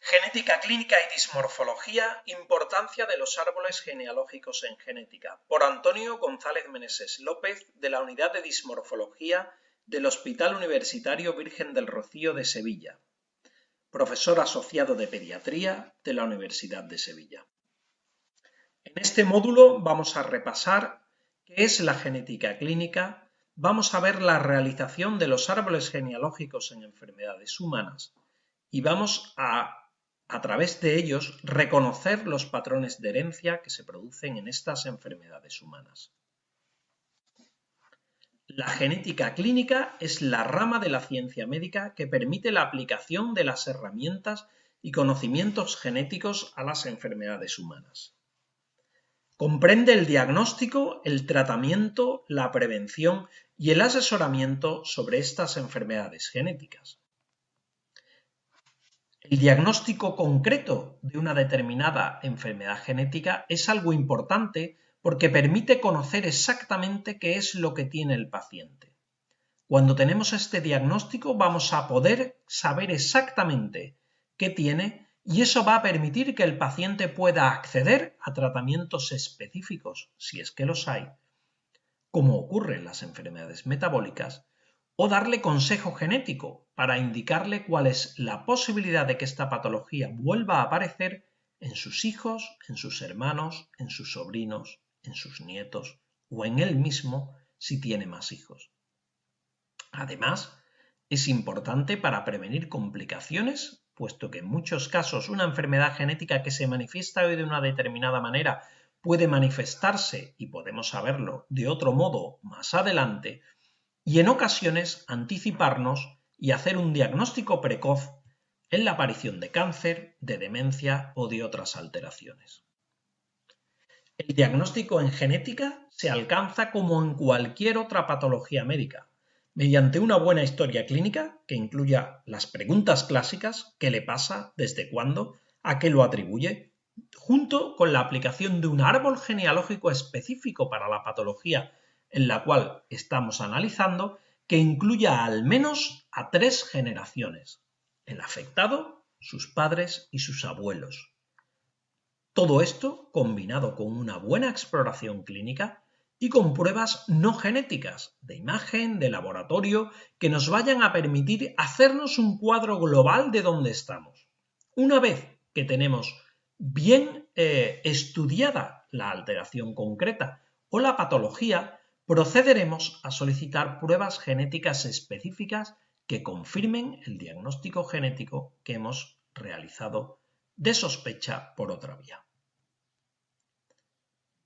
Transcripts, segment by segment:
Genética clínica y dismorfología, importancia de los árboles genealógicos en genética, por Antonio González Meneses López, de la Unidad de Dismorfología del Hospital Universitario Virgen del Rocío de Sevilla, profesor asociado de Pediatría de la Universidad de Sevilla. En este módulo vamos a repasar qué es la genética clínica, vamos a ver la realización de los árboles genealógicos en enfermedades humanas y vamos a través de ellos, reconocer los patrones de herencia que se producen en estas enfermedades humanas. La genética clínica es la rama de la ciencia médica que permite la aplicación de las herramientas y conocimientos genéticos a las enfermedades humanas. Comprende el diagnóstico, el tratamiento, la prevención y el asesoramiento sobre estas enfermedades genéticas. El diagnóstico concreto de una determinada enfermedad genética es algo importante porque permite conocer exactamente qué es lo que tiene el paciente. Cuando tenemos este diagnóstico vamos a poder saber exactamente qué tiene y eso va a permitir que el paciente pueda acceder a tratamientos específicos, si es que los hay, como ocurre en las enfermedades metabólicas, o darle consejo genético para indicarle cuál es la posibilidad de que esta patología vuelva a aparecer en sus hijos, en sus hermanos, en sus sobrinos, en sus nietos o en él mismo si tiene más hijos. Además, es importante para prevenir complicaciones, puesto que en muchos casos una enfermedad genética que se manifiesta hoy de una determinada manera puede manifestarse, y podemos saberlo de otro modo más adelante, y en ocasiones anticiparnos y hacer un diagnóstico precoz en la aparición de cáncer, de demencia o de otras alteraciones. El diagnóstico en genética se alcanza como en cualquier otra patología médica, mediante una buena historia clínica que incluya las preguntas clásicas: ¿qué le pasa? ¿Desde cuándo? ¿A qué lo atribuye? Junto con la aplicación de un árbol genealógico específico para la patología en la cual estamos analizando, que incluya al menos a 3 generaciones: el afectado, sus padres y sus abuelos. Todo esto combinado con una buena exploración clínica y con pruebas no genéticas, de imagen, de laboratorio, que nos vayan a permitir hacernos un cuadro global de dónde estamos. Una vez que tenemos bien estudiada la alteración concreta o la patología, procederemos a solicitar pruebas genéticas específicas que confirmen el diagnóstico genético que hemos realizado de sospecha por otra vía.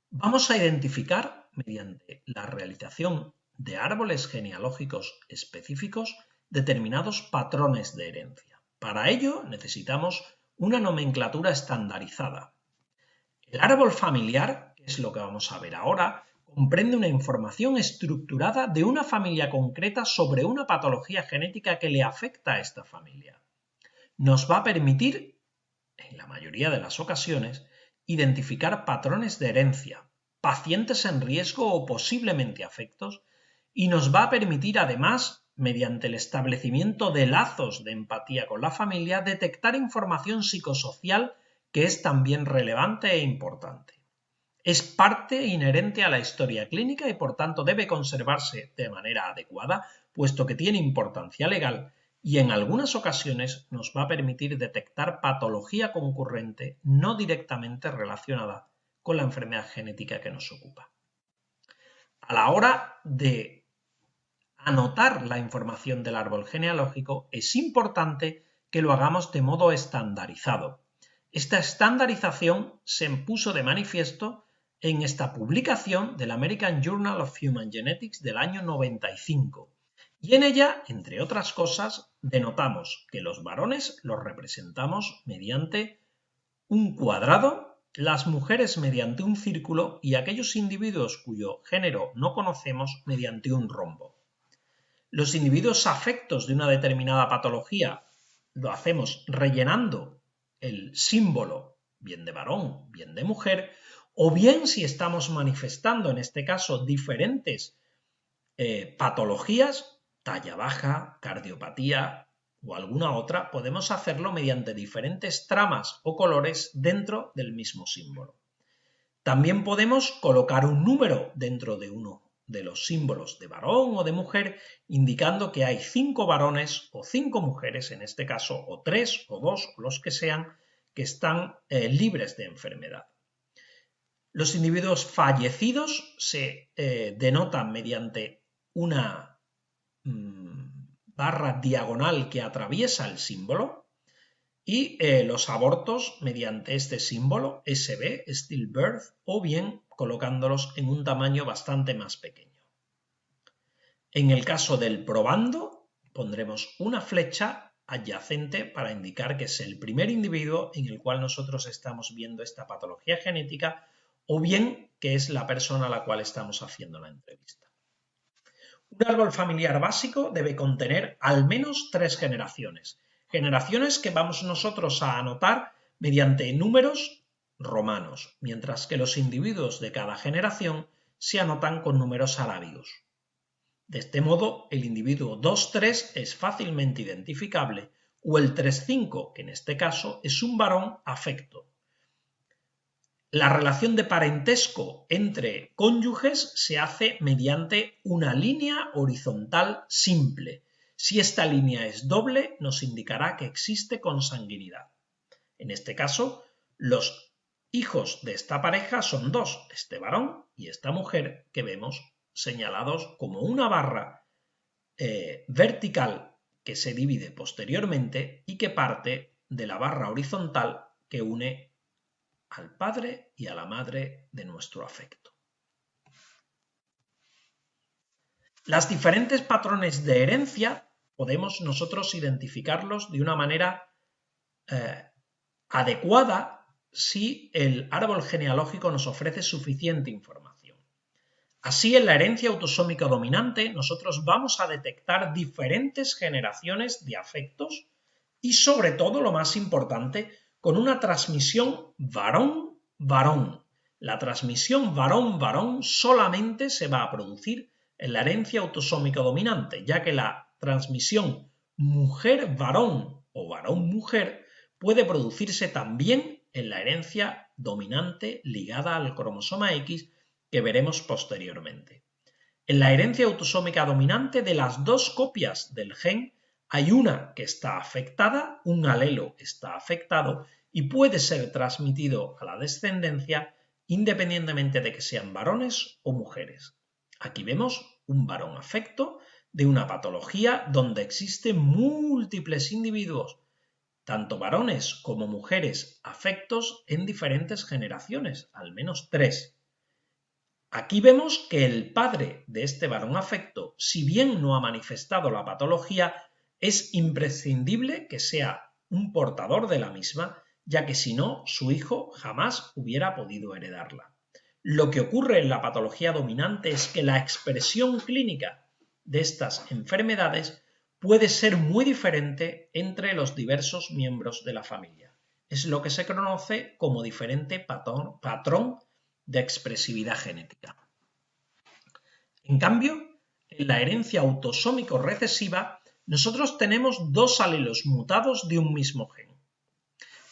Vamos a identificar, mediante la realización de árboles genealógicos específicos, determinados patrones de herencia. Para ello necesitamos una nomenclatura estandarizada. El árbol familiar, que es lo que vamos a ver ahora, comprende una información estructurada de una familia concreta sobre una patología genética que le afecta a esta familia. Nos va a permitir, en la mayoría de las ocasiones, identificar patrones de herencia, pacientes en riesgo o posiblemente afectos, y nos va a permitir además, mediante el establecimiento de lazos de empatía con la familia, detectar información psicosocial que es también relevante e importante. Es parte inherente a la historia clínica y por tanto debe conservarse de manera adecuada, puesto que tiene importancia legal y en algunas ocasiones nos va a permitir detectar patología concurrente no directamente relacionada con la enfermedad genética que nos ocupa. A la hora de anotar la información del árbol genealógico, es importante que lo hagamos de modo estandarizado. Esta estandarización se puso de manifiesto en esta publicación del American Journal of Human Genetics del año 95. Y en ella, entre otras cosas, denotamos que los varones los representamos mediante un cuadrado, las mujeres mediante un círculo y aquellos individuos cuyo género no conocemos mediante un rombo. Los individuos afectos de una determinada patología lo hacemos rellenando el símbolo, bien de varón, bien de mujer, o bien si estamos manifestando, en este caso, diferentes patologías, talla baja, cardiopatía, o alguna otra, podemos hacerlo mediante diferentes tramas o colores dentro del mismo símbolo. También podemos colocar un número dentro de uno de los símbolos de varón o de mujer, indicando que hay 5 varones o 5 mujeres, en este caso, o 3 o 2 o los que sean, que están libres de enfermedad. Los individuos fallecidos se denotan mediante una barra diagonal que atraviesa el símbolo y los abortos mediante este símbolo SB, stillbirth, o bien colocándolos en un tamaño bastante más pequeño. En el caso del probando, pondremos una flecha adyacente para indicar que es el primer individuo en el cual nosotros estamos viendo esta patología genética o bien que es la persona a la cual estamos haciendo la entrevista. Un árbol familiar básico debe contener al menos 3 generaciones. Generaciones que vamos nosotros a anotar mediante números romanos, mientras que los individuos de cada generación se anotan con números arábigos. De este modo, el individuo 2-3 es fácilmente identificable, o el 3-5, que en este caso es un varón afecto. La relación de parentesco entre cónyuges se hace mediante una línea horizontal simple. Si esta línea es doble, nos indicará que existe consanguinidad. En este caso, los hijos de esta pareja son 2, este varón y esta mujer, que vemos señalados como una barra vertical que se divide posteriormente y que parte de la barra horizontal que une al padre y a la madre de nuestro afecto. Las diferentes patrones de herencia podemos nosotros identificarlos de una manera adecuada si el árbol genealógico nos ofrece suficiente información. Así, en la herencia autosómica dominante, nosotros vamos a detectar diferentes generaciones de afectos y, sobre todo, lo más importante, con una transmisión varón-varón. La transmisión varón-varón solamente se va a producir en la herencia autosómica dominante, ya que la transmisión mujer-varón o varón-mujer puede producirse también en la herencia dominante ligada al cromosoma X, que veremos posteriormente. En la herencia autosómica dominante, de las 2 copias del gen, hay una que está afectada, un alelo está afectado y puede ser transmitido a la descendencia independientemente de que sean varones o mujeres. Aquí vemos un varón afecto de una patología donde existen múltiples individuos, tanto varones como mujeres afectos en diferentes generaciones, al menos 3. Aquí vemos que el padre de este varón afecto, si bien no ha manifestado la patología, es imprescindible que sea un portador de la misma, ya que si no, su hijo jamás hubiera podido heredarla. Lo que ocurre en la patología dominante es que la expresión clínica de estas enfermedades puede ser muy diferente entre los diversos miembros de la familia. Es lo que se conoce como diferente patrón de expresividad genética. En cambio, en la herencia autosómico recesiva, nosotros tenemos 2 alelos mutados de un mismo gen.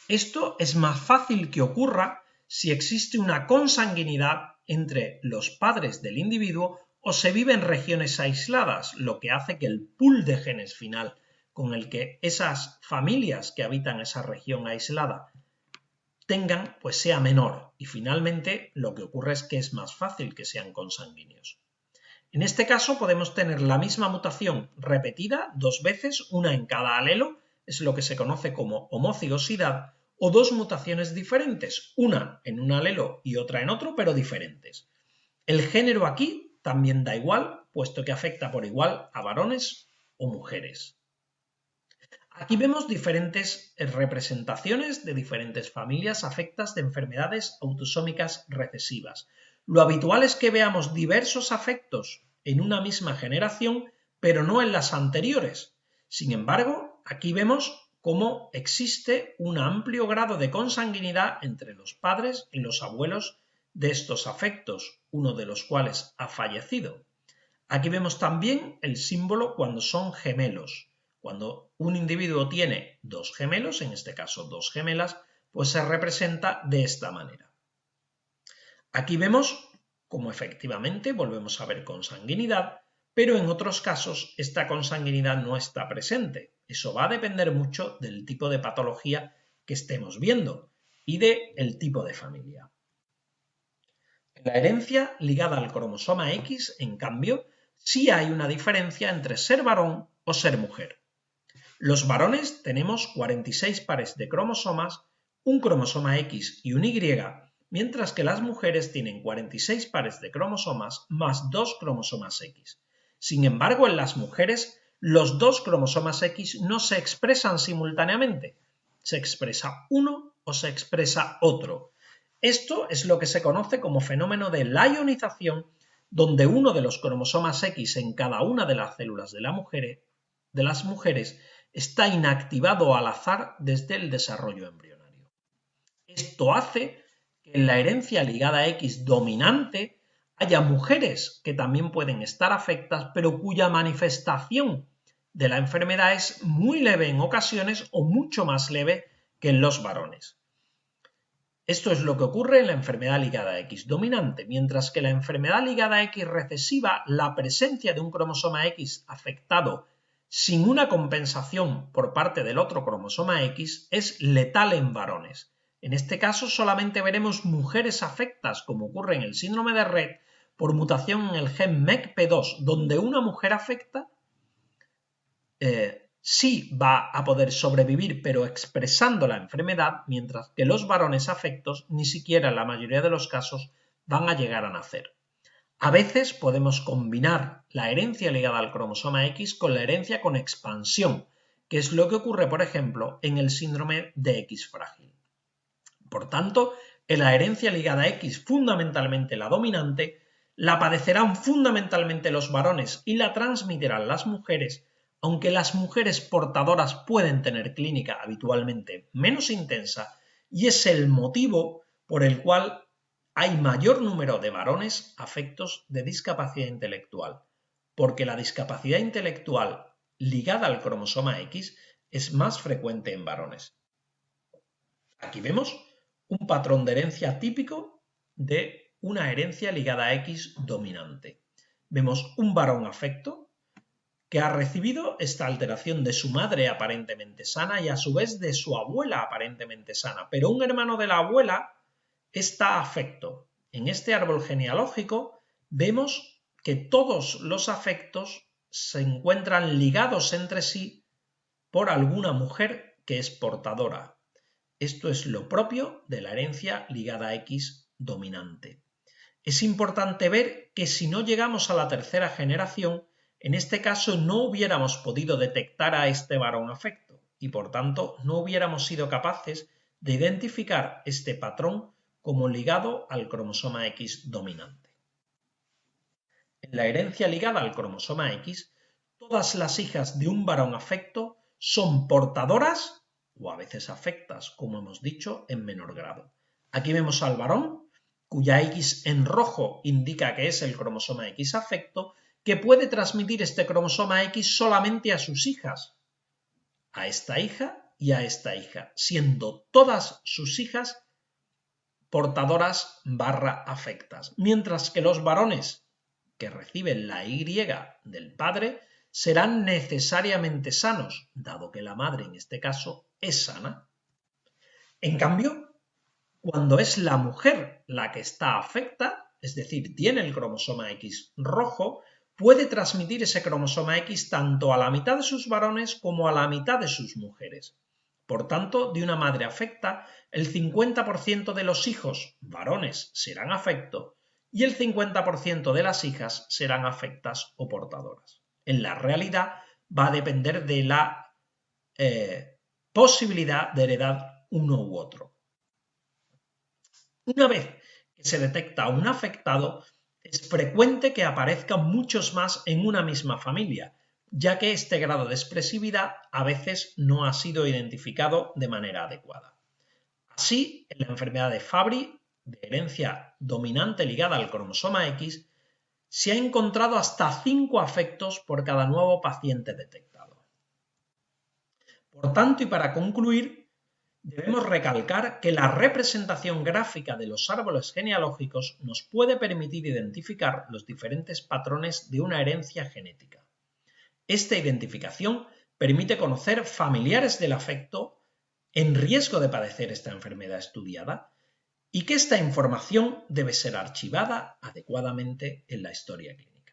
Esto es más fácil que ocurra si existe una consanguinidad entre los padres del individuo o se vive en regiones aisladas, lo que hace que el pool de genes final con el que esas familias que habitan esa región aislada tengan, pues sea menor, y finalmente lo que ocurre es que es más fácil que sean consanguíneos. En este caso podemos tener la misma mutación repetida 2 veces, una en cada alelo, es lo que se conoce como homocigosidad, o 2 mutaciones diferentes, una en un alelo y otra en otro, pero diferentes. El género aquí también da igual, puesto que afecta por igual a varones o mujeres. Aquí vemos diferentes representaciones de diferentes familias afectas de enfermedades autosómicas recesivas. Lo habitual es que veamos diversos afectos en una misma generación, pero no en las anteriores. Sin embargo, aquí vemos cómo existe un amplio grado de consanguinidad entre los padres y los abuelos de estos afectos, uno de los cuales ha fallecido. Aquí vemos también el símbolo cuando son gemelos, Cuando un individuo tiene dos gemelos, en este caso dos gemelas, pues se representa de esta manera. Aquí vemos cómo efectivamente volvemos a ver consanguinidad, pero en otros casos esta consanguinidad no está presente. Eso va a depender mucho del tipo de patología que estemos viendo y del tipo de familia. En la herencia ligada al cromosoma X, en cambio, sí hay una diferencia entre ser varón o ser mujer. Los varones tenemos 46 pares de cromosomas, un cromosoma X y un Y, mientras que las mujeres tienen 46 pares de cromosomas más 2 cromosomas X. Sin embargo, en las mujeres, los dos cromosomas X no se expresan simultáneamente. Se expresa uno o se expresa otro. Esto es lo que se conoce como fenómeno de la ionización, donde uno de los cromosomas X en cada una de las células de las mujeres está inactivado al azar desde el desarrollo embrionario. Esto hace que en la herencia ligada a X dominante haya mujeres que también pueden estar afectadas, pero cuya manifestación de la enfermedad es muy leve en ocasiones o mucho más leve que en los varones. Esto es lo que ocurre en la enfermedad ligada a X dominante, mientras que la enfermedad ligada a X recesiva, la presencia de un cromosoma X afectado sin una compensación por parte del otro cromosoma X es letal en varones. En este caso solamente veremos mujeres afectadas, como ocurre en el síndrome de Rett, por mutación en el gen MECP2, donde una mujer afecta sí va a poder sobrevivir, pero expresando la enfermedad, mientras que los varones afectos ni siquiera en la mayoría de los casos van a llegar a nacer. A veces podemos combinar la herencia ligada al cromosoma X con la herencia con expansión, que es lo que ocurre, por ejemplo, en el síndrome de X frágil. Por tanto, en la herencia ligada a X, fundamentalmente la dominante, la padecerán fundamentalmente los varones y la transmitirán las mujeres, aunque las mujeres portadoras pueden tener clínica habitualmente menos intensa, y es el motivo por el cual hay mayor número de varones afectos de discapacidad intelectual, porque la discapacidad intelectual ligada al cromosoma X es más frecuente en varones. Aquí vemos un patrón de herencia típico de una herencia ligada a X dominante. Vemos un varón afecto que ha recibido esta alteración de su madre aparentemente sana y a su vez de su abuela aparentemente sana, pero un hermano de la abuela está afecto. En este árbol genealógico vemos que todos los afectos se encuentran ligados entre sí por alguna mujer que es portadora. Esto es lo propio de la herencia ligada a X dominante. Es importante ver que si no llegamos a la tercera generación, en este caso no hubiéramos podido detectar a este varón afecto y por tanto no hubiéramos sido capaces de identificar este patrón como ligado al cromosoma X dominante. En la herencia ligada al cromosoma X, todas las hijas de un varón afecto son portadoras o a veces afectas, como hemos dicho, en menor grado. Aquí vemos al varón, cuya X en rojo indica que es el cromosoma X afecto, que puede transmitir este cromosoma X solamente a sus hijas, a esta hija y a esta hija, siendo todas sus hijas portadoras / afectas, mientras que los varones que reciben la Y del padre serán necesariamente sanos, dado que la madre en este caso es sana. En cambio, cuando es la mujer la que está afecta, es decir, tiene el cromosoma X rojo, puede transmitir ese cromosoma X tanto a la mitad de sus varones como a la mitad de sus mujeres. Por tanto, de una madre afecta, el 50% de los hijos varones serán afectos y el 50% de las hijas serán afectas o portadoras. En la realidad va a depender de la posibilidad de heredar uno u otro. Una vez que se detecta un afectado, es frecuente que aparezcan muchos más en una misma familia, ya que este grado de expresividad a veces no ha sido identificado de manera adecuada. Así, en la enfermedad de Fabry, de herencia dominante ligada al cromosoma X, se ha encontrado hasta 5 afectos por cada nuevo paciente detectado. Por tanto, y para concluir, debemos recalcar que la representación gráfica de los árboles genealógicos nos puede permitir identificar los diferentes patrones de una herencia genética. Esta identificación permite conocer familiares del afecto en riesgo de padecer esta enfermedad estudiada y que esta información debe ser archivada adecuadamente en la historia clínica.